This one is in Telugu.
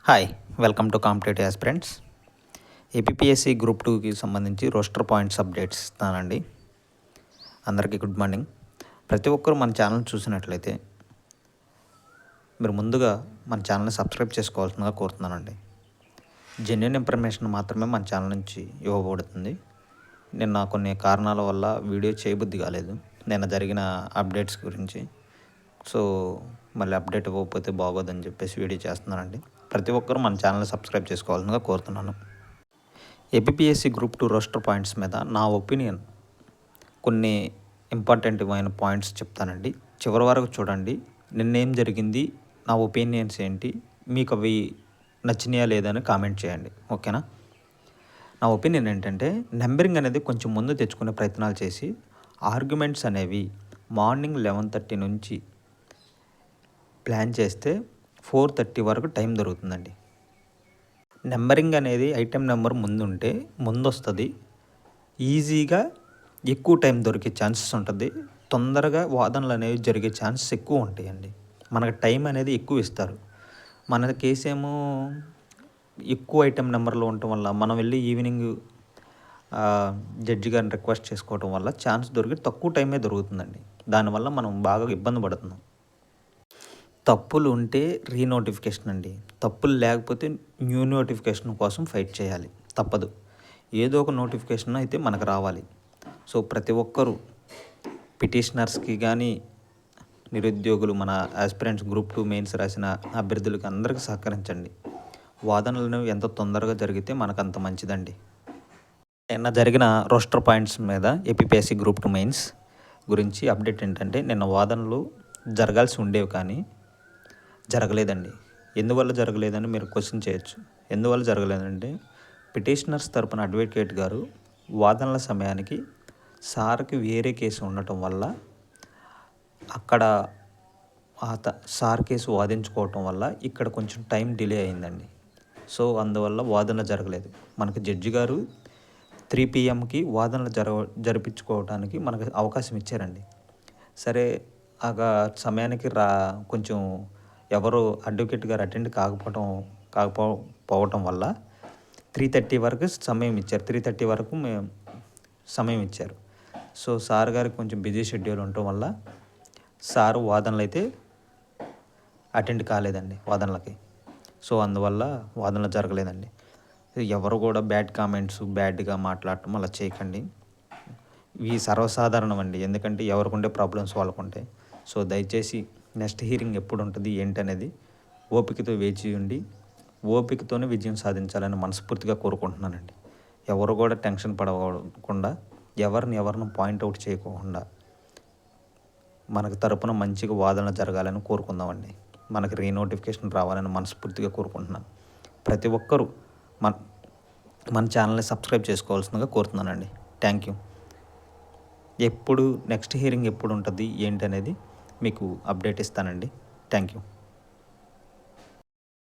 Hi, welcome to competitive aspirants. APSC group 2కి సంబంధించి రోస్టర్ పాయింట్స్ అప్డేట్స్ ఇస్తానండి. అందరికీ గుడ్ మార్నింగ్. ప్రతి ఒక్కరు మన ఛానల్ చూసినట్లయితే మీరు ముందుగా మన ఛానల్ని సబ్స్క్రైబ్ చేసుకోవాల్సిందిగా కోరుతున్నానండి. జెన్యున్ ఇన్ఫర్మేషన్ మాత్రమే మన ఛానల్ నుంచి ఇవ్వబడుతుంది. నిన్న కొన్ని కారణాల వల్ల వీడియో చేయబుద్ధి కాలేదు, నిన్న జరిగిన అప్డేట్స్ గురించి. సో మళ్ళీ అప్డేట్ ఇవ్వకపోతే బాగోదని చెప్పేసి వీడియో చేస్తున్నానండి. ప్రతి ఒక్కరూ మన ఛానల్ని సబ్స్క్రైబ్ చేసుకోవాలని కోరుతున్నాను. ఏపీఎస్సి గ్రూప్ 2 రోస్టర్ పాయింట్స్ మీద నా ఒపీనియన్ కొన్ని ఇంపార్టెంట్ అయిన పాయింట్స్ చెప్తానండి. చివరి వరకు చూడండి. నిన్నేం జరిగింది, నా ఒపీనియన్స్ ఏంటి, మీకు అవి నచ్చినాయా లేదని కామెంట్ చేయండి, ఓకేనా? నా ఒపీనియన్ ఏంటంటే, నెంబరింగ్ అనేది కొంచెం ముందు తెచ్చుకునే ప్రయత్నాలు చేసి ఆర్గ్యుమెంట్స్ అనేవి మార్నింగ్ 11:30 నుంచి ప్లాన్ చేస్తే 4:30 వరకు టైం దొరుకుతుందండి. నెంబరింగ్ అనేది ఐటెం నెంబర్ ముందుంటే ముందు వస్తుంది, ఈజీగా ఎక్కువ టైం దొరికే ఛాన్సెస్ ఉంటుంది, తొందరగా వాదనలు అనేవి జరిగే ఛాన్సెస్ ఎక్కువ ఉంటాయండి. మనకు టైం అనేది ఎక్కువ ఇస్తారు. మన కేసు ఏమో ఎక్కువ ఐటెం నెంబర్లో ఉండటం వల్ల మనం వెళ్ళి ఈవినింగ్ జడ్జి గారిని రిక్వెస్ట్ చేసుకోవడం వల్ల ఛాన్స్ దొరికి తక్కువ టైమే దొరుకుతుందండి. దానివల్ల మనం బాగా ఇబ్బంది పడుతున్నాం. తప్పులు ఉంటే రీనోటిఫికేషన్ అండి, తప్పులు లేకపోతే న్యూ నోటిఫికేషన్ కోసం ఫైట్ చేయాలి, తప్పదు. ఏదో ఒక నోటిఫికేషన్ అయితే మనకు రావాలి. సో ప్రతి ఒక్కరూ పిటిషనర్స్కి కానీ, నిరుద్యోగులు, మన ఆస్పిరెంట్స్ గ్రూప్ 2 మెయిన్స్ రాసిన అభ్యర్థులకి అందరికీ సహకరించండి. వాదనలను ఎంత తొందరగా జరిగితే మనకు అంత మంచిదండి. నిన్న జరిగిన రోస్టర్ పాయింట్స్ మీద ఏపీఎస్సి గ్రూప్ 2 మెయిన్స్ గురించి అప్డేట్ ఏంటంటే, నిన్న వాదనలు జరగాల్సి ఉండేవి కానీ జరగలేదండి. ఎందువల్ల జరగలేదని మీరు క్వశ్చన్ చేయొచ్చు. ఎందువల్ల జరగలేదంటే, పిటిషనర్స్ తరపున అడ్వకేట్ గారు వాదనల సమయానికి సార్కి వేరే కేసు ఉండటం వల్ల అక్కడ సార్ కేసు వాదించుకోవటం వల్ల ఇక్కడ కొంచెం టైం డిలే అయిందండి. సో అందువల్ల వాదన జరగలేదు. మనకు జడ్జి గారు 3 PM వాదనలు జరిపించుకోవడానికి మనకు అవకాశం ఇచ్చారండి. సరే, ఆ సమయానికి కొంచెం ఎవరు అడ్వకేట్ గారు అటెండ్ కాకపోవటం వల్ల 3:30 వరకు సమయం ఇచ్చారు. 3:30 వరకు సమయం ఇచ్చారు. సో సార్ గారికి కొంచెం బిజీ షెడ్యూల్ ఉండటం వల్ల సారు వాదనలు అయితే అటెండ్ కాలేదండి వాదనలకి. సో అందువల్ల వాదనలు జరగలేదండి. ఎవరు కూడా బ్యాడ్ కామెంట్స్, బ్యాడ్గా మాట్లాడటం అలా చేయకండి. ఇవి సర్వసాధారణం అండి, ఎందుకంటే ఎవరికి ఉండే ప్రాబ్లమ్స్ వాళ్ళకు ఉంటాయి. సో దయచేసి నెక్స్ట్ హీరింగ్ ఎప్పుడు ఉంటుంది ఏంటనేది ఓపికతో వేచి ఉండి ఓపికతోనే విజయం సాధించాలని మనస్ఫూర్తిగా కోరుకుంటున్నానండి. ఎవరు కూడా టెన్షన్ పడకుండా, ఎవరిని పాయింట్అవుట్ చేయకుండా మనకు తరపున మంచిగా వాదన జరగాలని కోరుకుందామండి. మనకి రీనోటిఫికేషన్ రావాలని మనస్ఫూర్తిగా కోరుకుంటున్నాను. ప్రతి ఒక్కరూ మన ఛానల్ని సబ్స్క్రైబ్ చేసుకోవాల్సిందిగా కోరుతున్నానండి. Thank you. నెక్స్ట్ హీరింగ్ ఎప్పుడు ఉంటుంది ఏంటనేది మీకు అప్డేట్ ఇస్తానండి. Thank you.